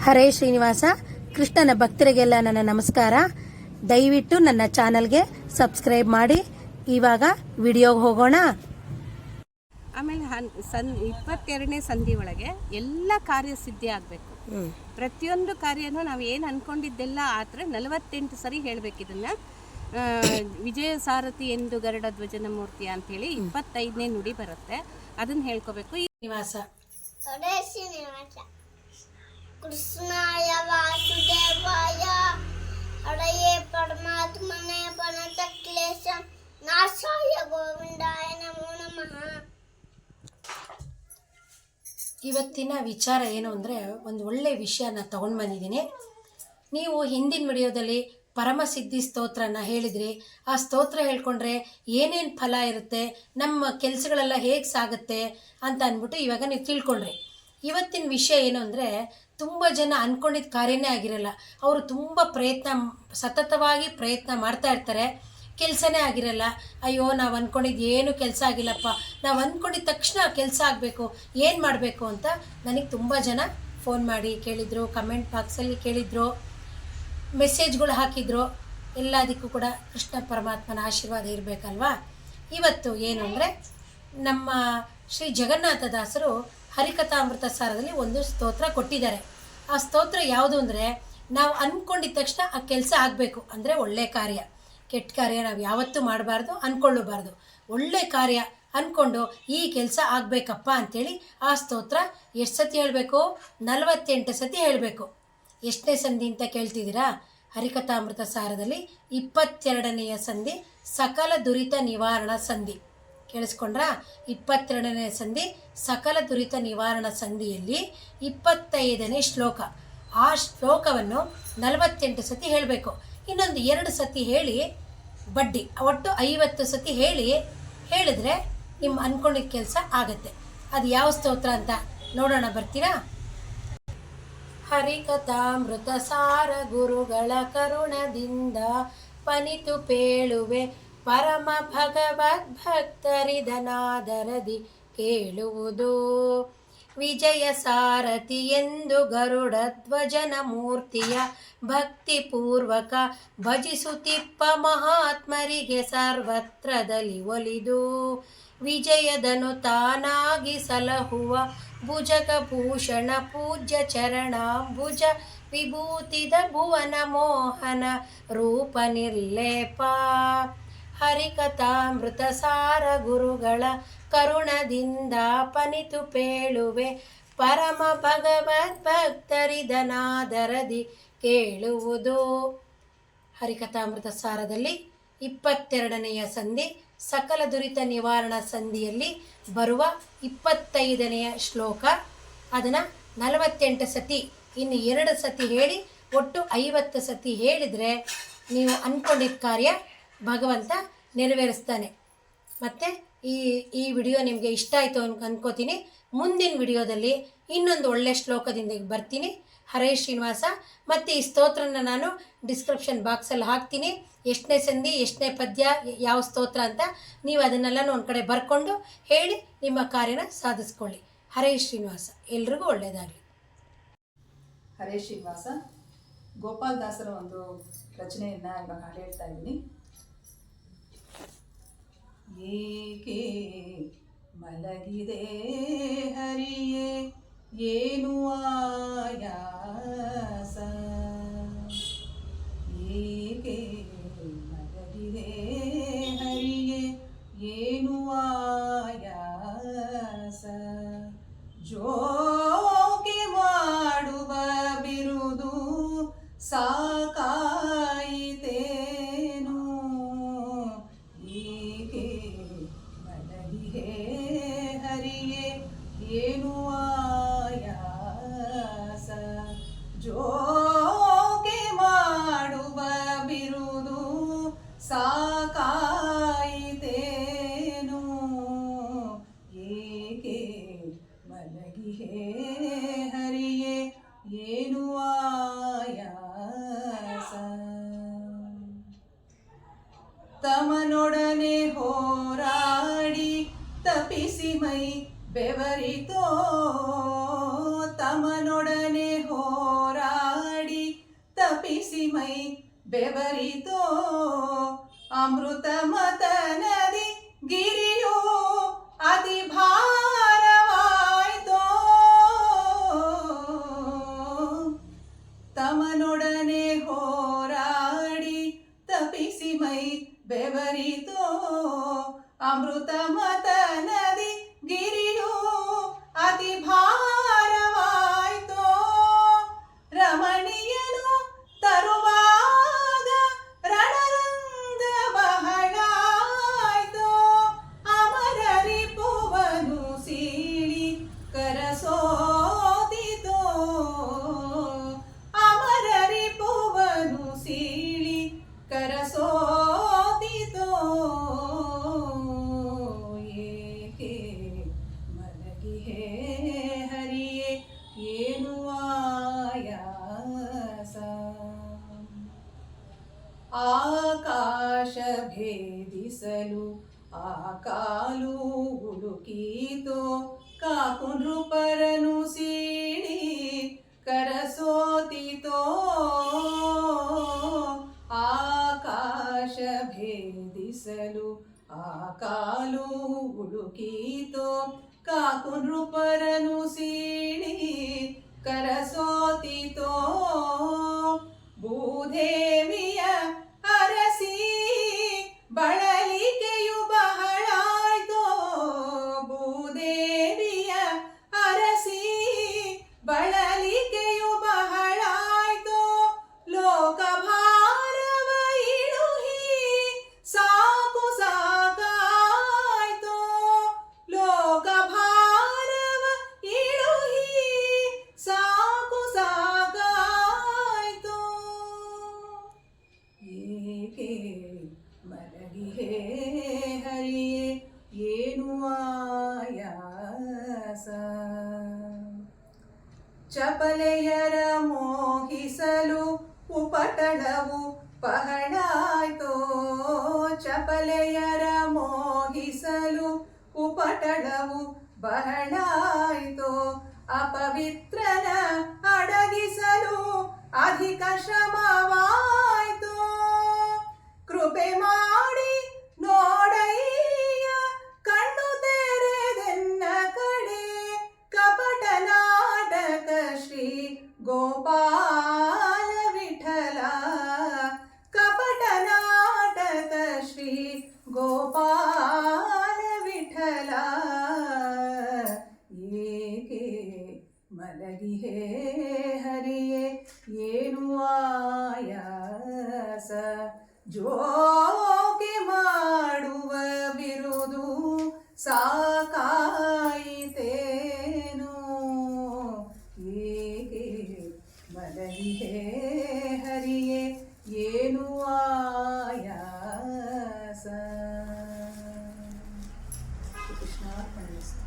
ಹರೇ ಶ್ರೀನಿವಾಸ. ಕೃಷ್ಣನ ಭಕ್ತರಿಗೆಲ್ಲ ನನ್ನ ನಮಸ್ಕಾರ. ದಯವಿಟ್ಟು ನನ್ನ ಚಾನಲ್ಗೆ ಸಬ್ಸ್ಕ್ರೈಬ್ ಮಾಡಿ. ಇವಾಗ ವಿಡಿಯೋಗೆ ಹೋಗೋಣ. ಆಮೇಲೆ 22ನೇ ಸಂಧಿ ಒಳಗೆ ಎಲ್ಲ ಕಾರ್ಯಸಿದ್ಧಿ ಆಗಬೇಕು. ಪ್ರತಿಯೊಂದು ಕಾರ್ಯನೂ ನಾವು ಏನು ಅಂದ್ಕೊಂಡಿದ್ದೆಲ್ಲ ಆದರೆ 48 ಸರಿ ಹೇಳಬೇಕು. ಇದನ್ನು ವಿಜಯ ಸಾರಥಿ ಎಂದು ಗರುಡ ಧ್ವಜನ ಮೂರ್ತಿ ಅಂಥೇಳಿ 25ನೇ ನುಡಿ ಬರುತ್ತೆ, ಅದನ್ನು ಹೇಳ್ಕೋಬೇಕು. ಶ್ರೀನಿವಾಸ. ಕೃಷ್ಣಾಯ ವಾಸುದೇವಾಯ ಹರಯೇ ಪರಮಾತ್ಮನೇ ಪನತ ಕ್ಲೇಶ ನಾಶಾಯ ಗೋವಿಂದಾಯ ನಮೋ ನಮಃ. ಇವತ್ತಿನ ವಿಚಾರ ಏನು ಅಂದರೆ, ಒಂದು ಒಳ್ಳೆ ವಿಷಯನ ತಗೊಂಡು ಬಂದಿದ್ದೀನಿ. ನೀವು ಹಿಂದಿನ ವಿಡಿಯೋದಲ್ಲಿ ಪರಮಸಿದ್ಧಿ ಸ್ತೋತ್ರನ ಹೇಳಿದ್ರಿ. ಆ ಸ್ತೋತ್ರ ಹೇಳ್ಕೊಂಡ್ರೆ ಏನೇನು ಫಲ ಇರುತ್ತೆ, ನಮ್ಮ ಕೆಲಸಗಳೆಲ್ಲ ಹೇಗೆ ಸಾಗುತ್ತೆ ಅಂತ ಅಂದ್ಬಿಟ್ಟು ಇವಾಗ ನೀವು ತಿಳ್ಕೊಂಡ್ರಿ. ಇವತ್ತಿನ ವಿಷಯ ಏನು ಅಂದರೆ, ತುಂಬ ಜನ ಅಂದ್ಕೊಂಡಿದ್ದ ಕಾರ್ಯನೇ ಆಗಿರಲ್ಲ. ಅವರು ತುಂಬ ಸತತವಾಗಿ ಪ್ರಯತ್ನ ಮಾಡ್ತಾ ಇರ್ತಾರೆ, ಕೆಲಸನೇ ಆಗಿರಲ್ಲ. ಅಯ್ಯೋ, ನಾವು ಅಂದ್ಕೊಂಡಿದ್ದು ಏನು ಕೆಲಸ ಆಗಿಲ್ಲಪ್ಪ, ನಾವು ಅಂದ್ಕೊಂಡಿದ್ದ ತಕ್ಷಣ ಕೆಲಸ ಆಗಬೇಕು, ಏನು ಮಾಡಬೇಕು ಅಂತ ನನಗೆ ತುಂಬ ಜನ ಫೋನ್ ಮಾಡಿ ಕೇಳಿದರು, ಕಮೆಂಟ್ ಬಾಕ್ಸಲ್ಲಿ ಕೇಳಿದರು, ಮೆಸೇಜ್ಗಳು ಹಾಕಿದರು. ಎಲ್ಲದಕ್ಕೂ ಕೂಡ ಕೃಷ್ಣ ಪರಮಾತ್ಮನ ಆಶೀರ್ವಾದ ಇರಬೇಕಲ್ವಾ. ಇವತ್ತು ಏನು ಅಂದರೆ, ನಮ್ಮ ಶ್ರೀ ಜಗನ್ನಾಥದಾಸರು ಹರಿಕಥಾಮೃತ ಸಾರದಲ್ಲಿ ಒಂದು ಸ್ತೋತ್ರ ಕೊಟ್ಟಿದ್ದಾರೆ. ಆ ಸ್ತೋತ್ರ ಯಾವುದು ಅಂದರೆ, ನಾವು ಅಂದ್ಕೊಂಡಿದ್ದ ತಕ್ಷಣ ಆ ಕೆಲಸ ಆಗಬೇಕು ಅಂದರೆ ಒಳ್ಳೆ ಕಾರ್ಯ. ಕೆಟ್ಟ ಕಾರ್ಯ ನಾವು ಯಾವತ್ತೂ ಮಾಡಬಾರ್ದು, ಅಂದ್ಕೊಳ್ಳಬಾರ್ದು. ಒಳ್ಳೆ ಕಾರ್ಯ ಅಂದ್ಕೊಂಡು ಈ ಕೆಲಸ ಆಗಬೇಕಪ್ಪ ಅಂಥೇಳಿ ಆ ಸ್ತೋತ್ರ ಎಷ್ಟು ಸತಿ ಹೇಳಬೇಕು? 48 ಸತಿ ಹೇಳಬೇಕು. ಎಷ್ಟನೇ ಸಂಧಿ ಅಂತ ಕೇಳ್ತಿದ್ದೀರಾ? ಹರಿಕಥಾಮೃತ ಸಾರದಲ್ಲಿ 22ನೆಯ ಸಂಧಿ ಸಕಲ ದುರಿತ ನಿವಾರಣಾ ಸಂಧಿ. ಕೇಳಿಸ್ಕೊಂಡ್ರಾ? 22ನೇ ಸಂಧಿ ಸಕಲ ದುರಿತ ನಿವಾರಣಾ ಸಂಧಿಯಲ್ಲಿ 25ನೇ ಶ್ಲೋಕ. ಆ ಶ್ಲೋಕವನ್ನು 48 ಸತಿ ಹೇಳಬೇಕು. ಇನ್ನೊಂದು 2 ಸತಿ ಹೇಳಿ ಬಡ್ಡಿ, ಒಟ್ಟು 50 ಸತಿ ಹೇಳಿದ್ರೆ ನಿಮ್ಮ ಅಂದ್ಕೊಂಡಿದ್ದ ಕೆಲಸ ಆಗುತ್ತೆ. ಅದು ಯಾವ ಸ್ತೋತ್ರ ಅಂತ ನೋಡೋಣ, ಬರ್ತೀರಾ? ಹರಿಕಥಾಮೃತ ಸಾರ ಗುರುಗಳ ಕರುಣದಿಂದ ಪನಿತು ಪೇಳುವೆ, ಪರಮ ಭಗವದ್ಭಕ್ತರಿದನಾದರದಿ ಕೇಳುವುದು. ವಿಜಯ ಸಾರಥಿ ಎಂದು ಗರುಡ ಧ್ವಜನ ಮೂರ್ತಿಯ ಭಕ್ತಿಪೂರ್ವಕ ಭಜಿಸುತ್ತಿಪ್ಪ ಮಹಾತ್ಮರಿಗೆ ಸರ್ವತ್ರದಲ್ಲಿ ಒಲಿದು, ವಿಜಯದನು ತಾನಾಗಿ ಸಲಹುವ ಭುಜಗಭೂಷಣ ಪೂಜ್ಯ ಚರಣಾಂಬುಜ ವಿಭೂತಿದ ಭುವನ ಮೋಹನ ರೂಪ ನಿರ್ಲೇಪ. ಹರಿಕಥಾಮೃತ ಸಾರ ಗುರುಗಳ ಕರುಣದಿಂದ ಪನಿತು ಪೇಳುವೆ, ಪರಮ ಭಗವದ್ಭಕ್ತರಿದನಾದರದಿ ಕೇಳುವುದು. ಹರಿಕಥಾಮೃತ ಸಾರದಲ್ಲಿ 22ನೆಯ ಸಂಧಿ ಸಕಲ ದುರಿತ ನಿವಾರಣಾ ಸಂಧಿಯಲ್ಲಿ ಬರುವ 25ನೆಯ ಶ್ಲೋಕ. ಅದನ್ನು 48 ಸತಿ, ಇನ್ನು 2 ಸತಿ ಹೇಳಿ ಒಟ್ಟು 50 ಸತಿ ಹೇಳಿದರೆ ನೀವು ಅಂದ್ಕೊಂಡಿದ್ದ ಕಾರ್ಯ ಭಗವಂತ ನೆರವೇರಿಸ್ತಾನೆ. ಮತ್ತು ಈ ವಿಡಿಯೋ ನಿಮಗೆ ಇಷ್ಟ ಆಯಿತು ಅಂದ್ಕೋತೀನಿ. ಮುಂದಿನ ವಿಡಿಯೋದಲ್ಲಿ ಇನ್ನೊಂದು ಒಳ್ಳೆಯ ಶ್ಲೋಕದಿಂದ ಬರ್ತೀನಿ. ಹರೇ ಶ್ರೀನಿವಾಸ. ಮತ್ತು ಈ ಸ್ತೋತ್ರನ ನಾನು ಡಿಸ್ಕ್ರಿಪ್ಷನ್ ಬಾಕ್ಸಲ್ಲಿ ಹಾಕ್ತೀನಿ. ಎಷ್ಟನೇ ಸಂಧಿ, ಎಷ್ಟನೇ ಪದ್ಯ, ಯಾವ ಸ್ತೋತ್ರ ಅಂತ ನೀವು ಅದನ್ನೆಲ್ಲನೂ ಒಂದು ಕಡೆ ಬರ್ಕೊಂಡು ಹೇಳಿ ನಿಮ್ಮ ಕಾರ್ಯನ ಸಾಧಿಸ್ಕೊಳ್ಳಿ. ಹರೇ ಶ್ರೀನಿವಾಸ. ಎಲ್ರಿಗೂ ಒಳ್ಳೆಯದಾಗಲಿ. ಹರೇ ಶ್ರೀನಿವಾಸ. ಗೋಪಾಲ್ ದಾಸರ ಒಂದು ರಚನೆಯನ್ನು ಇವಾಗ ಹಾಡು ಹೇಳ್ತಾ ಇದ್ದೀನಿ. ಏಕೆ ಮಲಗಿದೆ ಹರಿಯೇ ಏನು ಆಯಾಸ, ಏಕೆ ಮಲಗಿದೆ ಹರಿಯೇ ಏನು ಆಯಾಸ, ಜೋಕೆ ಮಾಡುವ ಬಿರುದು ಸಾಕಾಯಿತೇನು, ಏಕೆ ಮಲಗಿದೆ ಹರಿಯೇ ಏನು ಆಯಾಸ, ಜೋಕೆ ಮಾಡುವ ಬಿರುದು ಸಾಕಾಯಿತೇನು, ಏಕೆ ಮಲಗಿದೆ ಹರಿಯೇ ಏನು ಆಯಾಸ. ತಮನೊಡನೆ ಹೋರಾಡಿ ತಪಿಸಿ ಮೈ ಬೆವರಿತೋ, ತಮನೊಡನೆ ಹೋರಾಡಿ ಮೈ ಬೆವರಿತೋ ಅಮೃತ ಮತ ನದಿ ಗಿರಿಯೋ ಅತಿ ಭಾರವಾಯ್ತೋ ತಮನೊಡನೆ ಹೋರಾಡಿ ತಪಿಸಿ ಮೈ ಬೆವರಿತೋ ಅಮೃತ ಮತ ನದಿ ಗಿರಿಯೋ ಅತಿ ಭಾರವಾಯ್ತೋ ರಮಣೀಯನು ತರುವಾಗ ರಣರಂಗ ಬಹಳಾಯ್ತೋ ಅಮರರಿಪುವನು ಸೀಳಿ ಕರಸೋದಿತೋ ಅಮರರಿಪುವನು ಸೀಳಿ ಕರಸೋದಿತೋ ಏಕೆ ಮಲಗಿಹೇ ಹರಿಯೇ ಏನು ಆಯಾಸ ಆಕಾಶ ಭೇದಿಸಲು ಆ ಕಾಲು ಹುಡುಕೀತೋ ಕಾಕು ನೃಪರನು ಸೀಳಿ ಕರಸೋತಿತೋ ಆಕಾಶ ಭೇದಿಸಲು ಆ ಕಾಲು ಹುಡುಕೀತೋ ಕಾಕು ನೃಪರನು ಸೀಳಿ ಕರಸೋತಿತೋ ಭೂದೇವಿಯ ಅರಸಿ ಬಳಲಿಕೆಯು ಬಹಳಾಯ್ತೋ ಭೂದೇವಿಯ ಅರಸಿ ಬಳಲಿಕೆಯು ಬಹಳಾಯ್ತೋ ಲೋಕಭಾರವ ಇಳುಹಿ ಸಾಕು ಸಾಕಾಯ್ತೋ ಲೋಕಭಾರವ ಇಳುಹಿ ಸಾಕು ಸಾಕಾಯ್ತೋ ಏಕೆ ಮಲಗಿಹೇ ಹರಿಯೇ ಏನು ಆಯಾಸ ಚಪಲೆಯರ ಮೋಹಿಸಲು ಉಪಟಳವು ಬಹಳಾಯ್ತೋ ಚಪಲೆಯರ ಮೋಹಿಸಲು ಉಪಟಳವು ಬಹಳಾಯ್ತೋ ಅಪವಿತ್ರನ ಅಡಗಿಸಲು ಅಧಿಕ ಶ್ರಮವಾಯ್ತೋ ಕೃಪೆ ಮಾಡಿ ನೋಡಯ್ಯ ಕಣ್ಣು ತೆರೆದೆನ್ನ ಕಡೆ ಕಪಟ ನಾಟಕ ಶ್ರೀ ಗೋಪಾಲ ವಿಠಲ ಕಪಟ ನಾಟಕ ಶ್ರೀ ಗೋಪಾಲ ವಿಠಲ ಏಕೆ ಮಲಗಿಹೇ ಹರಿಯೇ ಏನು ಆಯಾಸ ಜೋಕೆ ಮಾಡುವ ಬಿರುದು ಸಾಕಾಯಿತೇನೋ ಏಕೆ ಮಲಗಿಹೇ ಹರಿಯೇ ಏನು ಆಯಾಸ ಕೃಷ್ಣಾರ್ಪಣಮಸ್ತು.